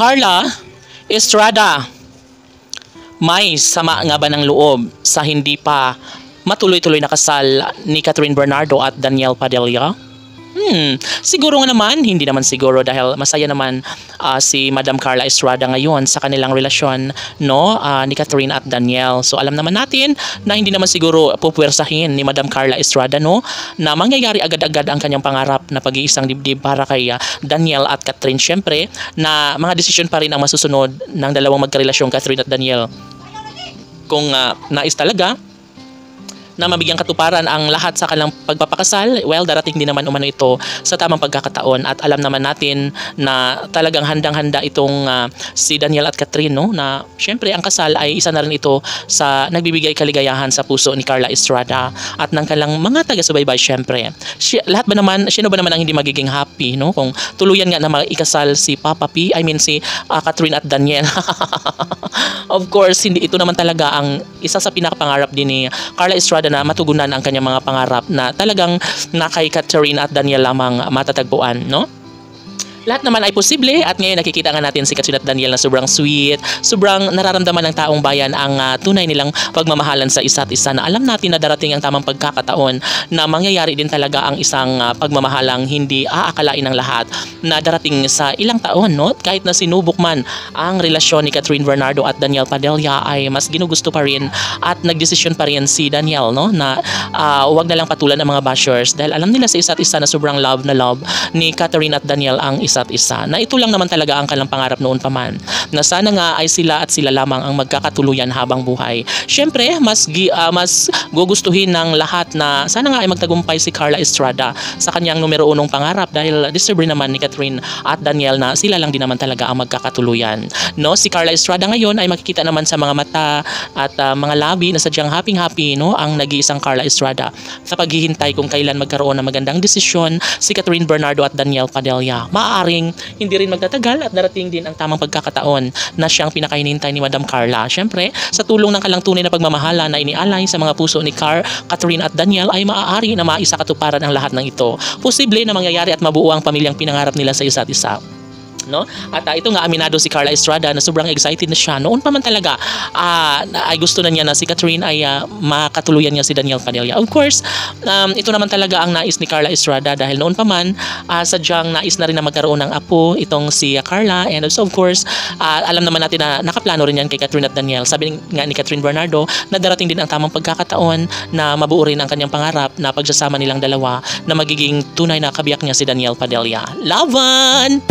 Carla Estrada, may sama nga ba ng loob sa hindi pa matuloy-tuloy na kasal ni Catherine Bernardo at Daniel Padilla? Siguro nga naman, hindi naman siguro dahil masaya naman si Madam Carla Estrada ngayon sa kanilang relasyon, no, ni Catherine at Daniel. So alam naman natin na hindi naman siguro pupuwersahin ni Madam Carla Estrada, no, na mangyayari agad-agad ang kanyang pangarap na pag-iisang dibdib para kay Daniel at Catherine. Syempre na mga desisyon pa rin ang masusunod ng dalawang magkarelasyong Catherine at Daniel. Kung nais talaga na mabigyan katuparan ang lahat sa kanilang pagpapakasal, well, darating din naman umano ito sa tamang pagkakataon. At alam naman natin na talagang handang-handa itong si Daniel at Catherine, no, na syempre ang kasal ay isa na rin ito sa nagbibigay kaligayahan sa puso ni Carla Estrada at ng kanilang mga taga-subaybay. Syempre lahat ba naman, sino ba naman ang hindi magiging happy, no, kung tuluyan nga na maikasal si Papa P, si Catherine at Daniel. Of course, hindi ito naman talaga ang isa sa pinakapangarap din ni Carla Estrada na matugunan ang kanyang mga pangarap na talagang na kay Catherine at Daniel lamang matatagpuan, no? Lahat naman ay posible at ngayon nakikita nga natin si Catherine at Daniel na sobrang sweet, sobrang nararamdaman ng taong bayan ang tunay nilang pagmamahalan sa isa't isa, na alam natin na darating ang tamang pagkakataon na mangyayari din talaga ang isang pagmamahalang hindi aakalain ng lahat na darating sa ilang taon, no? Kahit na sinubok man ang relasyon ni Catherine Bernardo at Daniel Padilla ay mas ginugusto pa rin at nagdesisyon pa rin si Daniel, no, na huwag na lang patulan ng mga bashers dahil alam nila sa isa't isa na sobrang love na love ni Catherine at Daniel ang isa't isa, na ito lang naman talaga ang kanilang pangarap noon pa man, na sana nga ay sila at sila lamang ang magkakatuluyan habang buhay. Syempre mas gugustuhin ng lahat na sana nga ay magtagumpay si Carla Estrada sa kanyang numero unong pangarap dahil deserve rin naman ni Catherine at Daniel na sila lang din naman talaga ang magkakatuluyan, no? Si Carla Estrada ngayon ay makikita naman sa mga mata at mga labi na sadyang happy, no, ang nag-iisang Carla Estrada sa paghihintay kung kailan magkaroon ng magandang desisyon si Catherine Bernardo at Daniel Padilla. Maaaring hindi rin magtatagal at darating din ang tamang pagkakataon na siyang pinakahinintay ni Madam Carla. Syempre, sa tulong ng kanilang tunay na pagmamahala na inialay sa mga puso ni Catherine at Daniel ay maaari na maisakatuparan ang lahat ng ito. Posible na mangyayari at mabuo ang pamilyang pinangarap nila sa isa't isa, no? At ito nga, aminado si Carla Estrada na sobrang excited na siya. Noon pa man talaga ay gusto na niya na si Catherine ay makatuluyan niya si Daniel Padilla. Of course, ito naman talaga ang nais ni Carla Estrada dahil noon pa man sadyang nais na rin na magkaroon ng apo itong si Carla, and also of course alam naman natin na nakaplano rin yan kay Catherine at Daniel. Sabi nga ni Catherine Bernardo na darating din ang tamang pagkakataon na mabuo rin ang kanyang pangarap na pagsasama nilang dalawa na magiging tunay na kabiyak niya si Daniel Padilla. Laban!